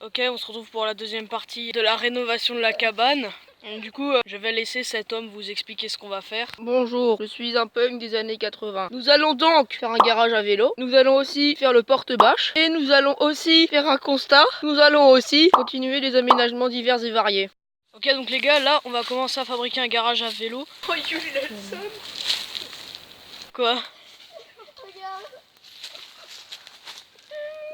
Ok, on se retrouve pour la deuxième partie de la rénovation de la cabane. Du coup, je vais laisser cet homme vous expliquer ce qu'on va faire. Bonjour, je suis un punk des années 80. Nous allons donc faire un garage à vélo. Nous allons aussi faire le porte-bâche. Et nous allons aussi faire un constat. Nous allons aussi continuer les aménagements divers et variés. Ok, donc les gars, là, on va commencer à fabriquer un garage à vélo. Oh, il a le seum. Quoi? Regarde.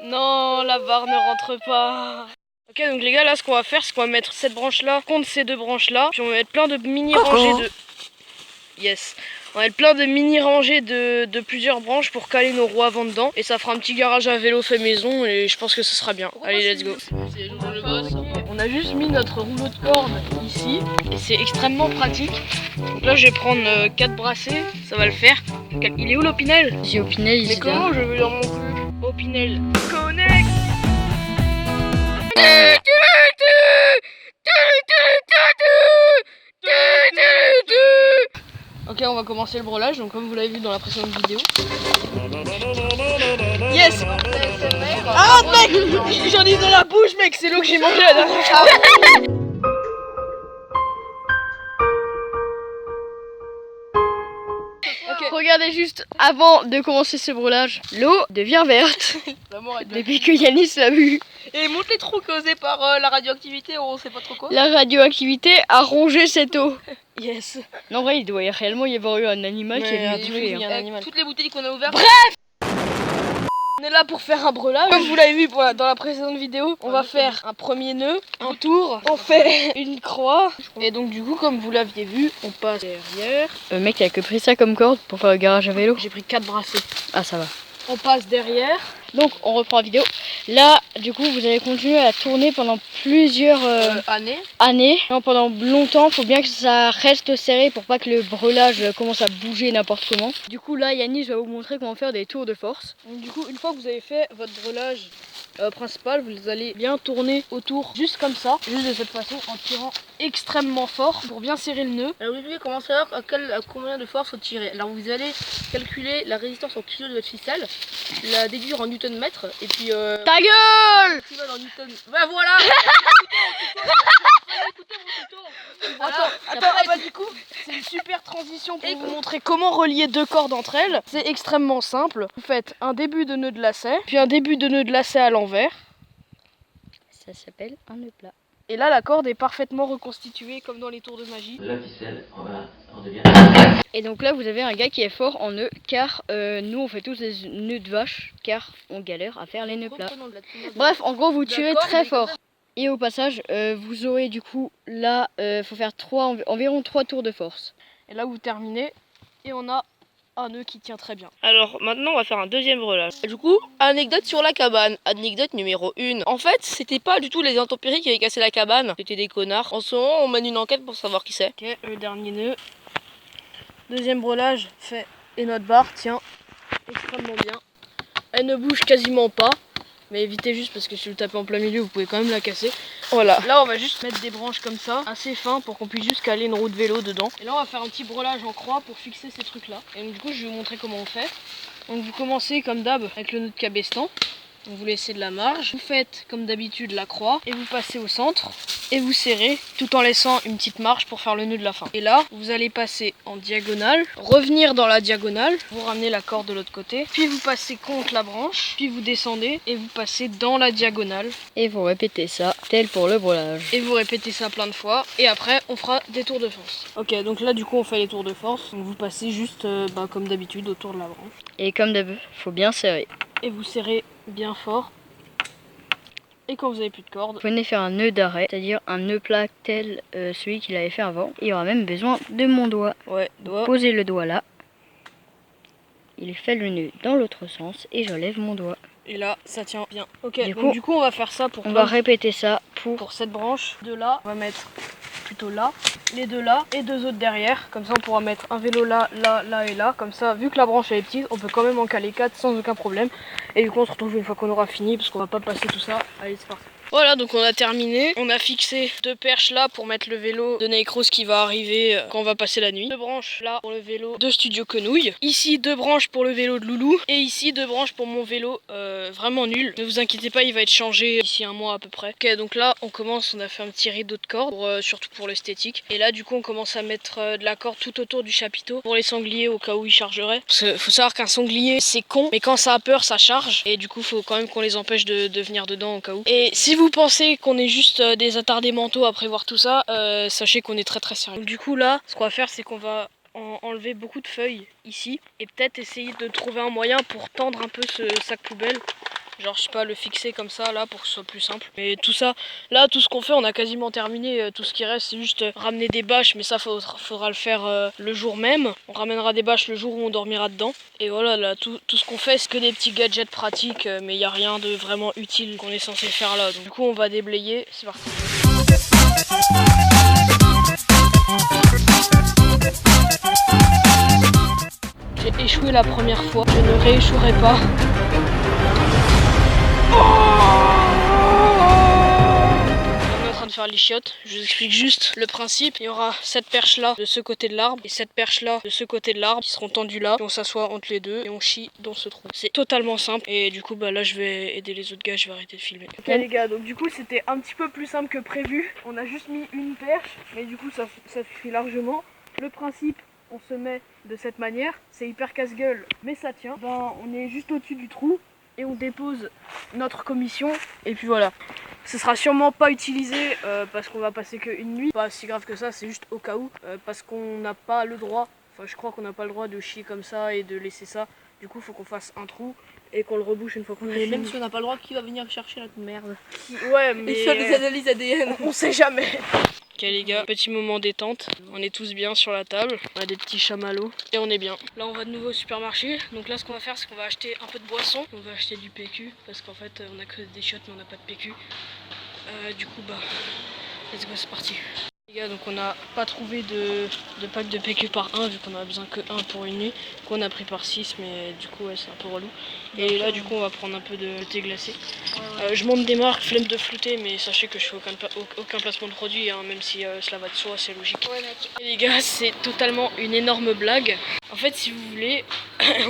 Non, la barre ne rentre pas. Ok, donc les gars, là ce qu'on va faire, c'est qu'on va mettre cette branche là contre ces deux branches là, puis on va mettre plein de mini rangées de... Yes. On va mettre plein de mini rangées de plusieurs branches pour caler nos roues avant dedans. Et ça fera un petit garage à vélo fait maison et je pense que ce sera bien. Allez, let's go. On a juste mis notre rouleau de corde ici et c'est extrêmement pratique. Donc là je vais prendre 4 bracelets, ça va le faire. Il est où l'Opinel? J'ai Opinel ici. Mais comment je vais leur montrer? Opinel connect. Ok, on va commencer le brelage, donc comme vous l'avez vu dans la précédente vidéo. Yes. Ah mec, j'en ai dans la bouche mec, c'est l'eau que j'ai mangé la dernière fois. Okay. Regardez juste avant de commencer ce brûlage, l'eau devient verte depuis que Yanis l'a vu. Et montre les trous causés par la radioactivité, on sait pas trop quoi. La radioactivité a rongé cette eau. Yes. Non, en vrai, il doit réellement y avoir eu un animal qui a tué. Toutes les bouteilles qu'on a ouvertes. Bref, on est là pour faire un brelage. Comme vous l'avez vu dans la précédente vidéo, on va faire un premier nœud, un tour, on fait une croix. Et donc du coup, comme vous l'aviez vu, on passe derrière. Le mec a que pris ça comme corde pour faire le garage à vélo. J'ai pris 4 bracelets. Ah, ça va. On passe derrière. Donc on reprend la vidéo. Là, du coup, vous allez continuer à tourner pendant plusieurs années. Non, pendant longtemps, faut bien que ça reste serré pour pas que le brelage commence à bouger n'importe comment. Du coup, là, Yanis va vous montrer comment faire des tours de force. Donc, du coup, une fois que vous avez fait votre brelage principal, vous allez bien tourner autour, juste comme ça, juste de cette façon, en tirant extrêmement fort pour bien serrer le nœud. Alors vous expliquez comment savoir à combien de force faut tirer. Alors vous allez calculer la résistance en kilo de votre ficelle, la déduire en newton mètre et puis Ta gueule! En newton... Bah voilà. Attends, du coup, c'est une super transition pour vous montrer comment relier deux cordes entre elles. C'est extrêmement simple. Vous faites un début de nœud de lacet, puis un début de nœud de lacet à l'envers. Ça s'appelle un nœud plat. Et là, la corde est parfaitement reconstituée comme dans les tours de magie. La ficelle, on devient... Et donc là, vous avez un gars qui est fort en nœuds, car nous, on fait tous des nœuds de vache, car on galère à faire les nœuds plats. Bref, en gros, vous tirez très fort. Et au passage, vous aurez du coup, là, faut faire environ 3 tours de force. Et là, vous terminez, et on a un nœud qui tient très bien. Alors maintenant on va faire un deuxième brelage. Du coup, anecdote sur la cabane. Anecdote numéro 1. En fait, c'était pas du tout les intempéries qui avaient cassé la cabane. C'était des connards. En ce moment, on mène une enquête pour savoir qui c'est. Ok, le dernier nœud. Deuxième brelage fait. Et notre barre tient extrêmement bien. Elle ne bouge quasiment pas. Mais évitez juste parce que si vous tapez en plein milieu, vous pouvez quand même la casser. Voilà. Là, on va juste mettre des branches comme ça, assez fin, pour qu'on puisse juste caler une roue de vélo dedans. Et là, on va faire un petit brelage en croix pour fixer ces trucs-là. Et donc, du coup, je vais vous montrer comment on fait. Donc, vous commencez comme d'hab avec le nœud de cabestan. Donc, vous laissez de la marge. Vous faites comme d'habitude la croix et vous passez au centre et vous serrez tout en laissant une petite marge pour faire le nœud de la fin. Et là, vous allez passer en diagonale, revenir dans la diagonale, vous ramenez la corde de l'autre côté, puis vous passez contre la branche, puis vous descendez et vous passez dans la diagonale. Et vous répétez ça, tel pour le brelage. Et vous répétez ça plein de fois et après on fera des tours de force. Ok, donc là du coup on fait les tours de force. Donc vous passez juste comme d'habitude autour de la branche. Et comme d'habitude, faut bien serrer. Et vous serrez bien fort. Et quand vous avez plus de corde, vous venez faire un nœud d'arrêt, c'est-à-dire un nœud plat tel celui qu'il avait fait avant. Il y aura même besoin de mon doigt. Ouais, doigt. Posez le doigt là. Il fait le nœud dans l'autre sens et j'enlève mon doigt. Et là, ça tient bien. Ok, du coup on va faire ça pour... On va répéter ça pour cette branche. De là, on va mettre plutôt là, les deux là et deux autres derrière. Comme ça on pourra mettre un vélo là, là, là et là. Comme ça, vu que la branche elle est petite, on peut quand même en caler 4 sans aucun problème. Et du coup on se retrouve une fois qu'on aura fini parce qu'on va pas passer tout ça. Allez, c'est parti. Voilà, donc on a terminé. On a fixé 2 perches là pour mettre le vélo de Necros qui va arriver quand on va passer la nuit. 2 branches là pour le vélo de Studio Quenouille. Ici 2 branches pour le vélo de Loulou. Et ici 2 branches pour mon vélo vraiment nul. Ne vous inquiétez pas, il va être changé d'ici un mois à peu près. Ok, donc là on commence, on a fait un petit rideau de corde, surtout pour l'esthétique. Et là du coup on commence à mettre de la corde tout autour du chapiteau pour les sangliers au cas où ils chargeraient. Parce qu'il faut savoir qu'un sanglier c'est con, mais quand ça a peur ça charge. Et du coup faut quand même qu'on les empêche de venir dedans au cas où. Et si vous pensez qu'on est juste des attardés mentaux à prévoir tout ça, sachez qu'on est très très sérieux. Donc du coup là, ce qu'on va faire c'est qu'on va enlever beaucoup de feuilles ici et peut-être essayer de trouver un moyen pour tendre un peu ce sac poubelle. Genre je sais pas, le fixer comme ça là pour que ce soit plus simple. Mais tout ça, là tout ce qu'on fait on a quasiment terminé. Tout ce qui reste c'est juste ramener des bâches, mais ça faudra le faire le jour même. On ramènera des bâches le jour où on dormira dedans. Et voilà, là tout ce qu'on fait c'est que des petits gadgets pratiques, mais il n'y a rien de vraiment utile qu'on est censé faire là. Donc du coup on va déblayer, c'est parti. J'ai échoué la première fois, je ne rééchouerai pas. On est en train de faire les chiottes, je vous explique juste le principe. Il y aura cette perche là de ce côté de l'arbre et cette perche là de ce côté de l'arbre qui seront tendues là. Et on s'assoit entre les deux et on chie dans ce trou. C'est totalement simple et du coup bah là je vais aider les autres gars, je vais arrêter de filmer. Ok les gars, donc du coup c'était un petit peu plus simple que prévu. On a juste mis une perche mais du coup ça suffit largement. Le principe, on se met de cette manière, c'est hyper casse-gueule mais ça tient. Ben, on est juste au-dessus du trou et on dépose notre commission et puis voilà. Ce sera sûrement pas utilisé parce qu'on va passer qu'une nuit, pas si grave que ça, c'est juste au cas où parce qu'on n'a pas le droit, enfin je crois qu'on n'a pas le droit de chier comme ça et de laisser ça. Du coup faut qu'on fasse un trou et qu'on le rebouche une fois qu'on a fini. Même si on n'a pas le droit, qui va venir chercher notre merde? Ouais mais... Et sur les analyses ADN. On sait jamais. Ok les gars, petit moment détente, on est tous bien sur la table, on a des petits chamallows et on est bien. Là on va de nouveau au supermarché, donc là ce qu'on va faire c'est qu'on va acheter un peu de boisson, on va acheter du PQ parce qu'en fait on a que des chiottes mais on n'a pas de PQ. Du coup bah, let's go, c'est parti. Les gars, donc on n'a pas trouvé de pack de PQ par 1 vu qu'on a besoin que 1 pour une nuit, qu'on a pris par 6 mais du coup ouais, c'est un peu relou. Et là du coup on va prendre un peu de thé glacé. Je monte des marques, flemme de flouter, mais sachez que je fais aucun placement de produit, hein, même si cela va de soi, c'est logique. Ouais, et les gars, c'est totalement une énorme blague. En fait, si vous voulez,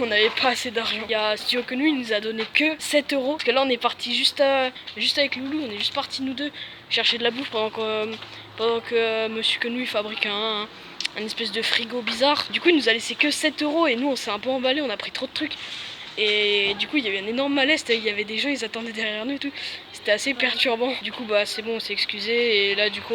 on n'avait pas assez d'argent. Il y a Studio Quenouille, il nous a donné que 7 €. Parce que là, on est parti juste avec Loulou, on est juste partis nous deux chercher de la bouffe pendant que Monsieur Quenouille fabrique un espèce de frigo bizarre. Du coup, il nous a laissé que 7 € et nous, on s'est un peu emballé, on a pris trop de trucs. Et du coup il y avait un énorme malaise, il y avait des gens, ils attendaient derrière nous et tout. C'était assez perturbant. Du coup bah c'est bon, on s'est excusé et là du coup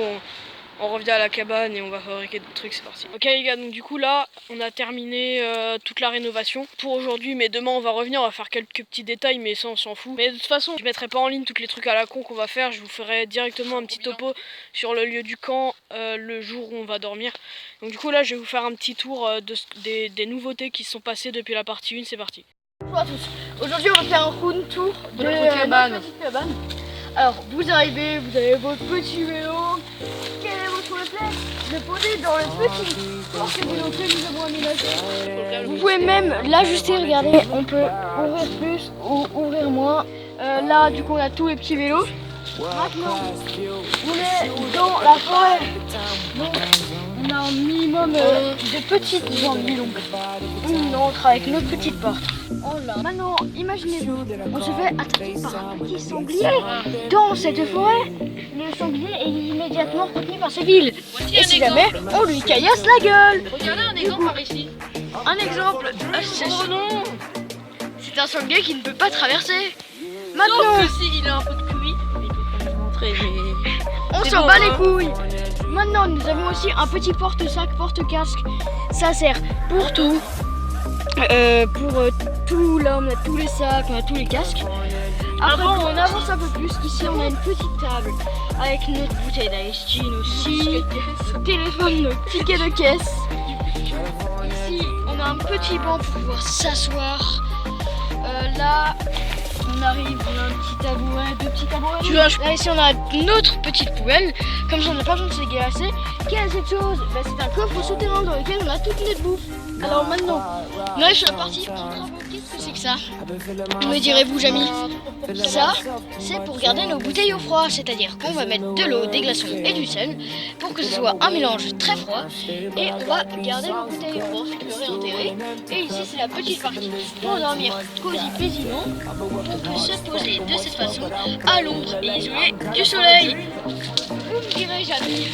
on revient à la cabane et on va fabriquer d'autres trucs, c'est parti. Ok les gars, donc du coup là on a terminé toute la rénovation pour aujourd'hui, mais demain on va revenir, on va faire quelques petits détails mais ça on s'en fout. Mais de toute façon je mettrai pas en ligne tous les trucs à la con qu'on va faire, je vous ferai directement un petit topo sur le lieu du camp le jour où on va dormir. Donc du coup là je vais vous faire un petit tour des nouveautés qui se sont passées depuis la partie 1, c'est parti. Bonjour à tous. Aujourd'hui on va faire un round tour de notre cabane. Alors vous arrivez, vous avez votre petit vélo. Quel est votre réflexe? De poser dans le petit porte-vélo que nous avons aménagé. Vous pouvez même l'ajuster, regardez, on peut ouvrir plus ou ouvrir moins. Là du coup on a tous les petits vélos. Maintenant on est dans la forêt. Donc on a un minimum de petites jambes, donc on entre avec notre petite porte. Oh là. Maintenant, imaginez-vous, on se fait attaquer par un petit sanglier dans cette forêt. Le sanglier est immédiatement retenu par ses villes. Et si jamais, on lui caillasse la gueule. Regardez un exemple par ici. Un exemple, oh non, c'est un sanglier qui ne peut pas traverser. Maintenant, Sauf que s'il a un peu de pluie, il peut pas nous montrer, mais... on s'en bat les couilles. Maintenant, nous avons aussi un petit porte-sac, porte-casque. Ça sert pour tout. Tout, là on a tous les sacs, on a tous les casques. Après on avance un peu plus, ici on a une petite table avec notre bouteille d'Ice aussi, notre téléphone, notre ticket de caisse. Ici on a un petit banc pour pouvoir s'asseoir. Là on arrive, on a un petit tabouret, deux petits tabourets. Là ici on a notre petite poubelle, comme ça on n'a pas besoin de se dégager. Quelle est cette chose? C'est un coffre souterrain dans lequel on a toute notre bouffe. Alors maintenant, on arrive sur la partie qui c'est que ça? Me direz-vous, Jamy? Ça, c'est pour garder nos bouteilles au froid, c'est-à-dire qu'on va mettre de l'eau, des glaçons et du sel pour que ce soit un mélange très froid et on va garder nos bouteilles au froid, ensuite le réenterrer. Et ici, c'est la petite partie pour dormir cosy paisiblement. On peut se poser de cette façon à l'ombre et isolé du soleil. Vous me direz, Jamy,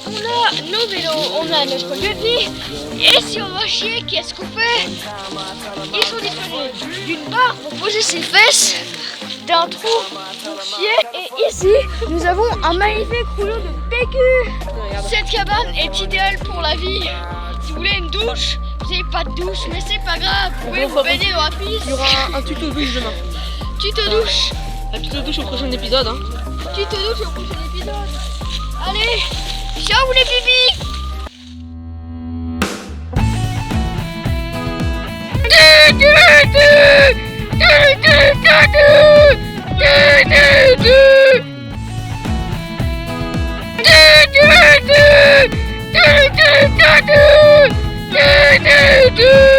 on a nos vélos, on a notre lieu de vie, et si on va chier, qu'est-ce qu'on fait? Ils sont disponibles d'une part pour poser ses fesses, d'un trou pour chier, et ici nous avons un magnifique rouleau de PQ. Cette cabane est idéale pour la vie. Si vous voulez une douche, vous n'avez pas de douche, mais c'est pas grave, vous pouvez vous baigner dans la piste. Il y aura un tuto douche demain. Tuto douche. Un tuto douche au prochain épisode. Hein. Tuto douche au prochain épisode. Allez, ciao les bibis. Do